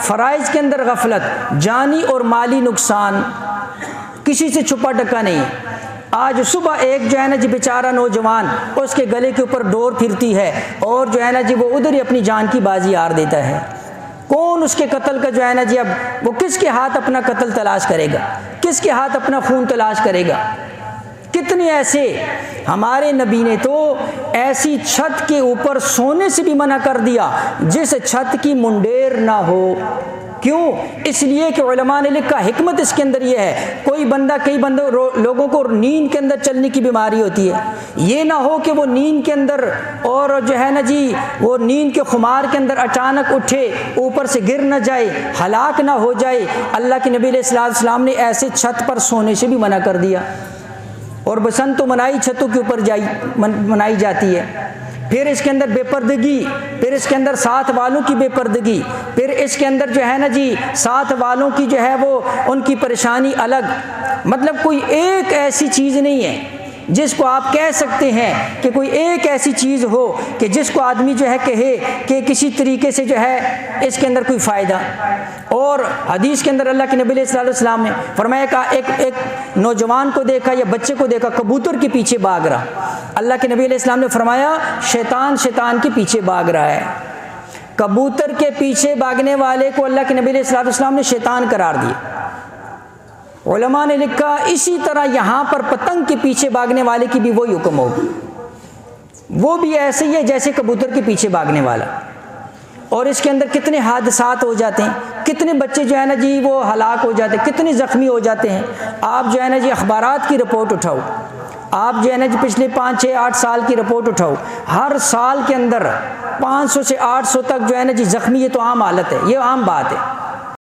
فرائض کے اندر غفلت، جانی اور مالی نقصان، کسی سے چھپا ڈکا نہیں۔ آج صبح ایک جو ہے نا جی بیچارہ نوجوان اس کے گلے کے اوپر ڈور پھرتی ہے اور جو ہے نا جی وہ ادھر ہی اپنی جان کی بازی ہار دیتا ہے۔ کون اس کے قتل کا جو ہے نا جی اب وہ کس کے ہاتھ اپنا قتل تلاش کرے گا، کس کے ہاتھ اپنا خون تلاش کرے گا؟ کتنے ایسے، ہمارے نبی نے تو ایسی چھت کے اوپر سونے سے بھی منع کر دیا جس چھت کی منڈیر نہ ہو۔ کیوں؟ اس لیے کہ علماء نے لکھا، حکمت اس کے اندر یہ ہے، کئی بندوں لوگوں کو نیند کے اندر چلنے کی بیماری ہوتی ہے، یہ نہ ہو کہ وہ نیند کے اندر اور جو ہے نا جی وہ نیند کے خمار کے اندر اچانک اٹھے، اوپر سے گر نہ جائے، ہلاک نہ ہو جائے۔ اللہ کے نبی علیہ السلام نے ایسے چھت پر سونے سے بھی منع کر دیا، اور بسنت و منائی چھتوں کے اوپر منائی جاتی ہے۔ پھر اس کے اندر بے پردگی، پھر اس کے اندر ساتھ والوں کی بے پردگی، پھر اس کے اندر جو ہے نا جی ساتھ والوں کی جو ہے وہ ان کی پریشانی الگ، مطلب کوئی ایک ایسی چیز نہیں ہے جس کو آپ کہہ سکتے ہیں کہ کوئی ایک ایسی چیز ہو کہ جس کو آدمی جو ہے کہے کہ کسی طریقے سے جو ہے اس کے اندر کوئی فائدہ۔ اور حدیث کے اندر اللہ کے نبی علیہ السلام نے فرمایا کہ ایک نوجوان کو دیکھا یا بچے کو دیکھا کبوتر کے پیچھے بھاگ رہا، اللہ کے نبی علیہ السلام نے فرمایا شیطان کے پیچھے بھاگ رہا ہے۔ کبوتر کے پیچھے بھاگنے والے کو اللہ کے نبی علیہ السلام نے شیطان قرار دیا۔ علماء نے لکھا اسی طرح یہاں پر پتنگ کے پیچھے بھاگنے والے کی بھی وہی حکم ہوگا، وہ بھی ایسے ہی ہے جیسے کبوتر کے پیچھے بھاگنے والا۔ اور اس کے اندر کتنے حادثات ہو جاتے ہیں، کتنے بچے جو ہے نا جی وہ ہلاک ہو جاتے ہیں، کتنے زخمی ہو جاتے ہیں۔ آپ جو ہے نا جی اخبارات کی رپورٹ اٹھاؤ، آپ جو ہے نا جی پچھلے 5 6 8 سال کی رپورٹ اٹھاؤ، ہر سال کے اندر 500 سے 800 تک جو ہے نا جی زخمی، یہ تو عام حالت ہے، یہ عام بات ہے۔